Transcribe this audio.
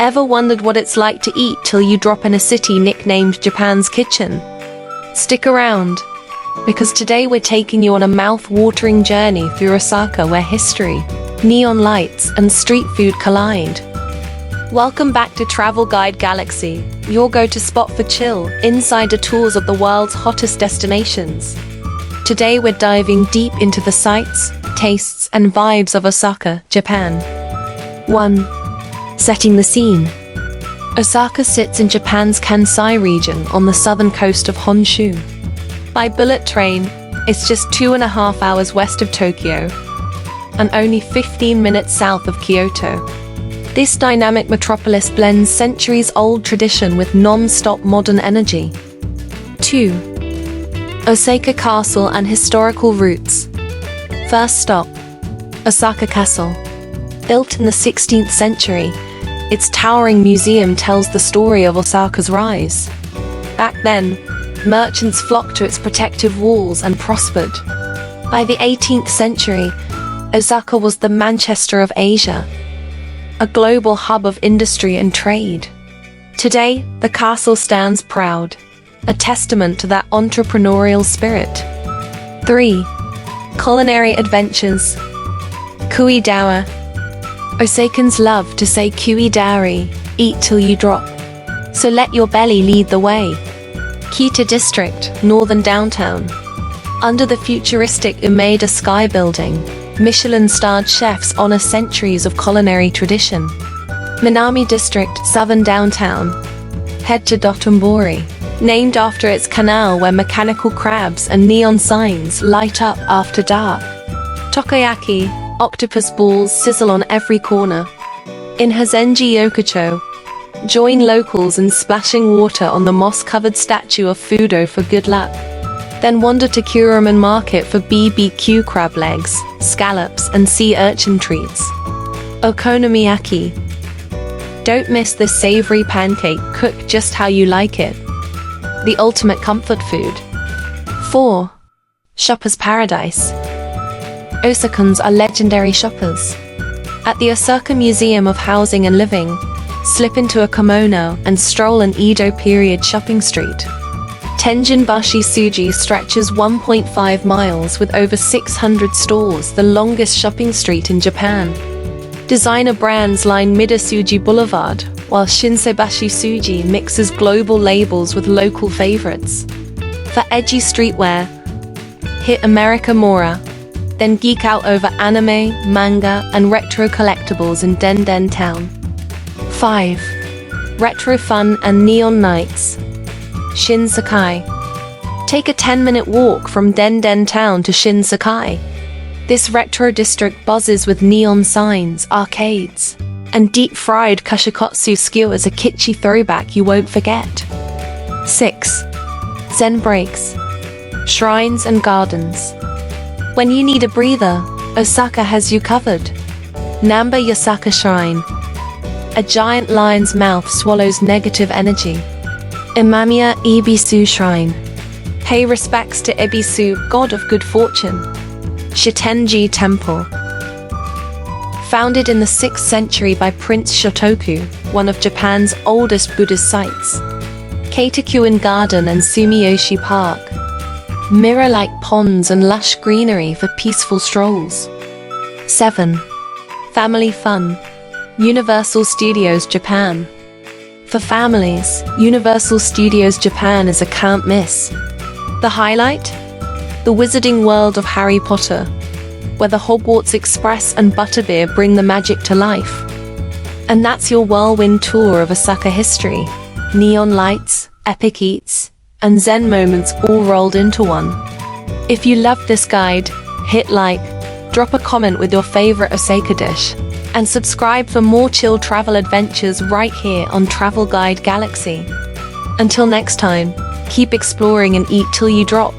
Ever wondered what it's like to eat till you drop in a city nicknamed Japan's kitchen? Stick around, because today we're taking you on a mouth-watering journey through Osaka where history, neon lights, and street food collide. Welcome back to Travel Guide Galaxy, your go-to spot for chill, insider tours of the world's hottest destinations. Today we're diving deep into the sights, tastes, and vibes of Osaka, Japan. 1. Setting the scene. Osaka sits in Japan's Kansai region on the southern coast of Honshu. By bullet train, it's just 2.5 hours west of Tokyo and only 15 minutes south of Kyoto. This dynamic metropolis blends centuries-old tradition with non-stop modern energy. 2. Osaka Castle and historical roots. First stop, Osaka Castle. Built in the 16th century, its towering museum tells the story of Osaka's rise. Back then, merchants flocked to its protective walls and prospered. By the 18th century, Osaka was the Manchester of Asia, a global hub of industry and trade. Today, the castle stands proud, a testament to that entrepreneurial spirit. 3. Culinary adventures. Kui daore. Osakans love to say kui daore, eat till you drop. So let your belly lead the way. Kita District, northern downtown. Under the futuristic Umeda Sky Building, Michelin-starred chefs honor centuries of culinary tradition. Minami District, southern downtown. Head to Dotonbori, named after its canal where mechanical crabs and neon signs light up after dark. Takoyaki, octopus balls sizzle on every corner. In Hazenji Yokocho, join locals in splashing water on the moss-covered statue of Fudo for good luck. Then wander to Kuruman Market for BBQ crab legs, scallops, and sea urchin treats. Okonomiyaki. Don't miss this savory pancake cooked just how you like it. The ultimate comfort food. 4. Shopper's Paradise. Osakans are legendary shoppers. At the Osaka Museum of Housing and Living, slip into a kimono and stroll an Edo period shopping street. Tenjinbashi Suji stretches 1.5 miles with over 600 stores, the longest shopping street in Japan. Designer brands line Midasuji Boulevard, while Shitennō Suji mixes global labels with local favorites. For edgy streetwear, hit America Mora, then geek out over anime, manga, and retro collectibles in Den Town. 5. Retro fun and neon nights. Shinsekai. Take a 10-minute walk from Den Town to Shinsekai. This retro district buzzes with neon signs, arcades, and deep-fried kushikotsu skewers, a kitschy throwback you won't forget. 6. Zen breaks. Shrines and gardens. When you need a breather, Osaka has you covered. Namba Yasaka Shrine. A giant lion's mouth swallows negative energy. Imamiya Ebisu Shrine. Pay respects to Ebisu, god of good fortune. Shitennō Temple. Founded in the 6th century by Prince Shotoku, one of Japan's oldest Buddhist sites. Keitakuen Garden and Sumiyoshi Park. Mirror-like ponds and lush greenery for peaceful strolls. 7. Family fun. Universal Studios Japan. For families, Universal Studios Japan is a can't miss. The highlight? The wizarding world of Harry Potter, where the Hogwarts Express and Butterbeer bring the magic to life. And that's your whirlwind tour of Osaka history. Neon lights, epic eats, and zen moments all rolled into one. If you loved this guide, hit like, drop a comment with your favorite Osaka dish, and subscribe for more chill travel adventures right here on Travel Guide Galaxy. Until next time, keep exploring and eat till you drop.